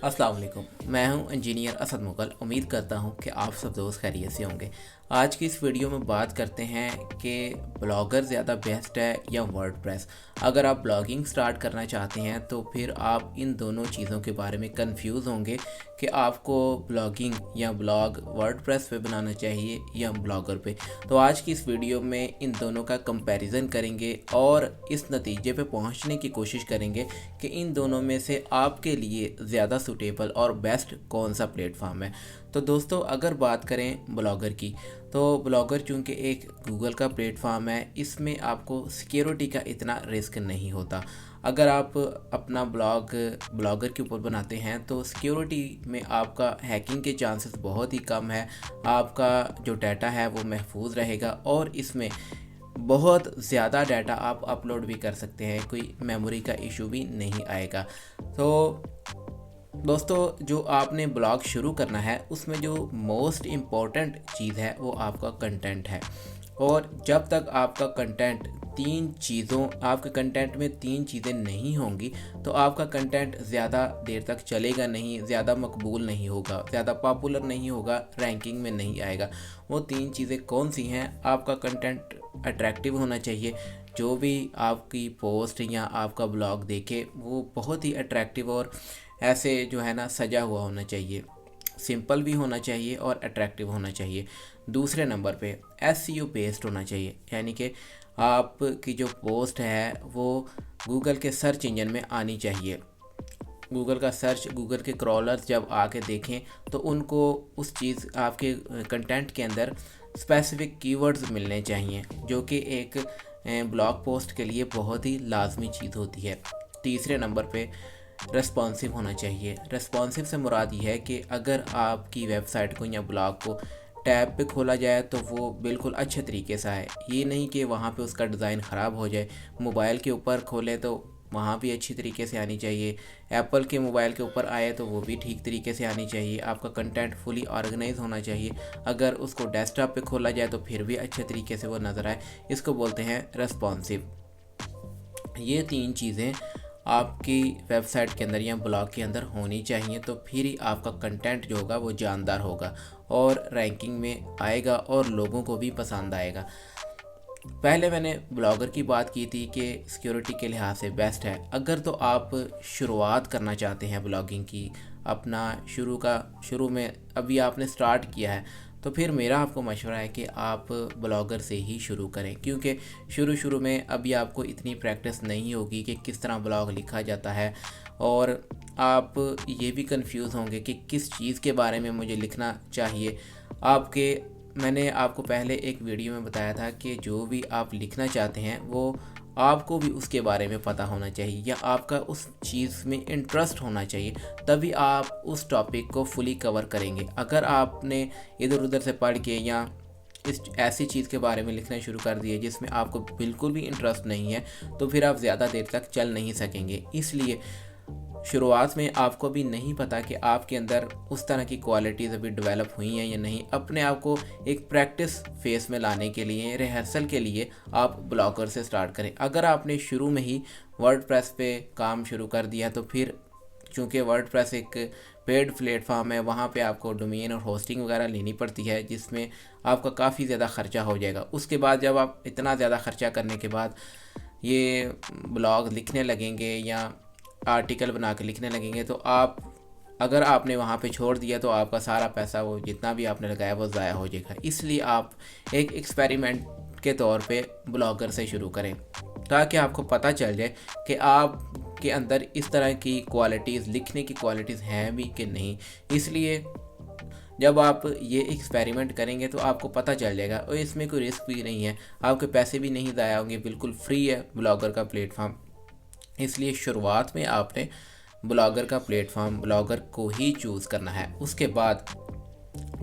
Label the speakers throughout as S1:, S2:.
S1: अस्सलाम वालेकुम। मैं हूं इंजीनियर असद मुगल। उम्मीद करता हूं कि आप सब दोस्त खैरियत से होंगे। आज की इस वीडियो में बात करते हैं कि ब्लॉगर ज़्यादा बेस्ट है या वर्डप्रेस। अगर आप ब्लॉगिंग स्टार्ट करना चाहते हैं तो फिर आप इन दोनों चीज़ों के बारे में कंफ्यूज होंगे कि आपको ब्लॉगिंग या ब्लॉग वर्डप्रेस पे बनाना चाहिए या ब्लॉगर पे। तो आज की इस वीडियो में इन दोनों का कंपैरिजन करेंगे और इस नतीजे पे पहुंचने की कोशिश करेंगे कि इन दोनों में से आपके लिए ज़्यादा सूटेबल और बेस्ट कौन सा प्लेटफॉर्म है। तो दोस्तों, अगर बात करें ब्लॉगर की, तो ब्लॉगर चूँकि एक गूगल का प्लेटफॉर्म है, इसमें आपको सिक्योरिटी का इतना रिस्क नहीं होता। अगर आप अपना ब्लॉगर के ऊपर बनाते हैं तो सिक्योरिटी में आपका हैकिंग के चांसेस बहुत ही कम है। आपका जो डाटा है वो महफूज रहेगा और इसमें बहुत ज़्यादा डाटा आप अपलोड भी कर सकते हैं, कोई मेमोरी का इशू भी नहीं आएगा। तो दोस्तों, जो आपने ब्लॉग शुरू करना है उसमें जो मोस्ट इम्पॉर्टेंट चीज़ है वो आपका कंटेंट है। और जब तक आपका कंटेंट आपके कंटेंट में तीन चीज़ें नहीं होंगी तो आपका कंटेंट ज़्यादा देर तक चलेगा नहीं, ज़्यादा मकबूल नहीं होगा, ज़्यादा पॉपुलर नहीं होगा, रैंकिंग में नहीं आएगा। वो तीन चीज़ें कौन सी हैं? आपका कंटेंट अट्रैक्टिव होना चाहिए। जो भी आपकी पोस्ट या आपका ब्लॉग देखे वो बहुत ही अट्रैक्टिव और ऐसे जो है ना सजा हुआ होना चाहिए, सिंपल भी होना चाहिए और अट्रैक्टिव होना चाहिए। दूसरे नंबर पे SEO बेस्ड होना चाहिए, यानी कि आपकी जो पोस्ट है वो गूगल के सर्च इंजन में आनी चाहिए। गूगल के क्रॉलर्स जब आके देखें तो उनको उस चीज़ आपके कंटेंट के अंदर स्पेसिफिक कीवर्ड्स मिलने चाहिए, जो कि एक ब्लॉग पोस्ट के लिए बहुत ही लाजमी चीज़ होती है। तीसरे नंबर पे रेस्पॉन्सिव होना चाहिए। रेस्पॉन्सिव से मुराद ये है कि अगर आपकी वेबसाइट को या ब्लॉग को टैब पे खोला जाए तो वो बिल्कुल अच्छे तरीके से आए। ये नहीं कि वहाँ पे उसका डिज़ाइन ख़राब हो जाए। मोबाइल के ऊपर खोले तो वहाँ भी अच्छी तरीके से आनी चाहिए। एप्पल के मोबाइल के ऊपर आए तो वो भी ठीक तरीके से आनी चाहिए। आपका कंटेंट फुली ऑर्गेनाइज होना चाहिए। अगर उसको डेस्कटॉप पे खोला जाए तो फिर भी अच्छे तरीके से वो नज़र आए। इसको बोलते हैं रेस्पॉन्सिव। ये तीन चीज़ें आपकी वेबसाइट के अंदर या ब्लॉग के अंदर होनी चाहिए, तो फिर ही आपका कंटेंट जो होगा वो जानदार होगा और रैंकिंग में आएगा और लोगों को भी पसंद आएगा। पहले मैंने ब्लॉगर की बात की थी कि सिक्योरिटी के लिहाज से बेस्ट है। अगर तो आप शुरुआत करना चाहते हैं ब्लॉगिंग की, अपना शुरू में अभी आपने स्टार्ट किया है, तो फिर मेरा आपको मशवरा है कि आप ब्लॉगर से ही शुरू करें, क्योंकि शुरू में अभी आपको इतनी प्रैक्टिस नहीं होगी कि किस तरह ब्लॉग लिखा जाता है और आप ये भी कंफ्यूज होंगे कि किस चीज़ के बारे में मुझे लिखना चाहिए। मैंने आपको पहले एक वीडियो में बताया था कि जो भी आप लिखना चाहते हैं वो आपको भी उसके बारे में पता होना चाहिए या आपका उस चीज़ में इंटरेस्ट होना चाहिए, तभी आप उस टॉपिक को फुली कवर करेंगे। अगर आपने इधर उधर से पढ़ के या ऐसी चीज़ के बारे में लिखना शुरू कर दिए जिसमें आपको बिल्कुल भी इंटरेस्ट नहीं है तो फिर आप ज़्यादा देर तक चल नहीं सकेंगे। इसलिए शुरुआत में आपको भी नहीं पता कि आपके अंदर उस तरह की क्वालिटीज़ अभी डेवलप हुई हैं या नहीं। अपने आप को एक प्रैक्टिस फेस में लाने के लिए, रिहर्सल के लिए आप ब्लॉगर से स्टार्ट करें। अगर आपने शुरू में ही वर्डप्रेस पे काम शुरू कर दिया तो फिर चूँकि वर्डप्रेस एक पेड प्लेटफॉर्म है, वहाँ पे आपको डोमेन और होस्टिंग वगैरह लेनी पड़ती है, जिसमें आपका काफ़ी ज़्यादा ख़र्चा हो जाएगा। उसके बाद जब आप इतना ज़्यादा ख़र्चा करने के बाद ये ब्लॉग लिखने लगेंगे या आर्टिकल बना के लिखने लगेंगे तो अगर आपने वहाँ पे छोड़ दिया तो आपका सारा पैसा, वो जितना भी आपने लगाया, वो ज़ाया हो जाएगा। इसलिए आप एक एक्सपेरिमेंट के तौर पे ब्लॉगर से शुरू करें ताकि आपको पता चल जाए कि आपके अंदर इस तरह की क्वालिटीज़, लिखने की क्वालिटीज़ हैं भी कि नहीं। इसलिए जब आप ये एक्सपेरिमेंट करेंगे तो आपको पता चल जाएगा और इसमें कोई रिस्क भी नहीं है, आपके पैसे भी नहीं ज़ाया होंगे, बिल्कुल फ्री है ब्लॉगर का प्लेटफॉर्म। इसलिए शुरुआत में आपने ब्लॉगर को ही चूज़ करना है। उसके बाद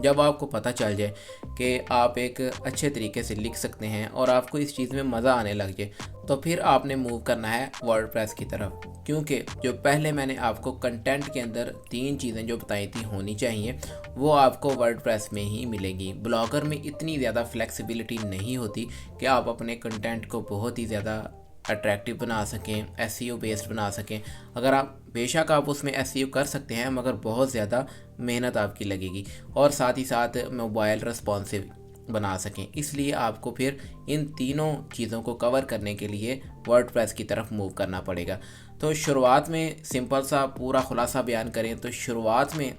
S1: जब आपको पता चल जाए कि आप एक अच्छे तरीके से लिख सकते हैं और आपको इस चीज़ में मज़ा आने लग जाए, तो फिर आपने मूव करना है वर्डप्रेस की तरफ। क्योंकि जो पहले मैंने आपको कंटेंट के अंदर तीन चीज़ें जो बताई थी होनी चाहिए, वो आपको वर्डप्रेस में ही मिलेगी। ब्लॉगर में इतनी ज़्यादा फ्लेक्सिबिलिटी नहीं होती कि आप अपने कंटेंट को बहुत ही ज़्यादा अट्रैक्टिव बना सकें, एसईओ बेस्ड बना सकें। अगर आप बेशक आप उसमें एसईओ कर सकते हैं, मगर बहुत ज़्यादा मेहनत आपकी लगेगी, और साथ ही साथ मोबाइल रिस्पॉन्सिव बना सकें। इसलिए आपको फिर इन तीनों चीज़ों को कवर करने के लिए वर्डप्रेस की तरफ मूव करना पड़ेगा। तो शुरुआत में सिंपल सा पूरा खुलासा बयान करें तो शुरुआत में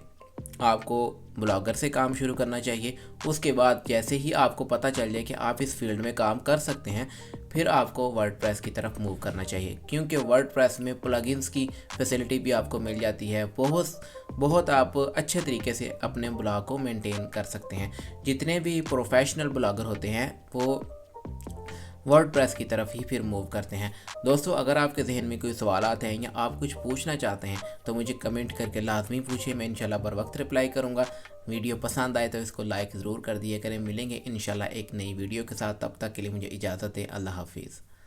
S1: आपको ब्लॉगर से काम शुरू करना चाहिए। उसके बाद जैसे ही आपको पता चल जाए कि आप इस फील्ड में काम कर सकते हैं, फिर आपको वर्डप्रेस की तरफ मूव करना चाहिए, क्योंकि वर्डप्रेस में प्लगइन्स की फैसिलिटी भी आपको मिल जाती है। बहुत आप अच्छे तरीके से अपने ब्लॉग को मेंटेन कर सकते हैं। जितने भी प्रोफेशनल ब्लॉगर होते हैं वो वर्डप्रेस की तरफ ही फिर मूव करते हैं। दोस्तों, अगर आपके जहन में कोई सवालात हैं या आप कुछ पूछना चाहते हैं तो मुझे कमेंट करके लाजमी पूछिए, मैं इंशाल्लाह बर वक्त रिप्लाई करूँगा। वीडियो पसंद आए तो इसको लाइक ज़रूर कर दिया करें। मिलेंगे इंशाल्लाह एक नई वीडियो के साथ, तब तक के लिए मुझे इजाज़त है। अल्लाह हाफिज़।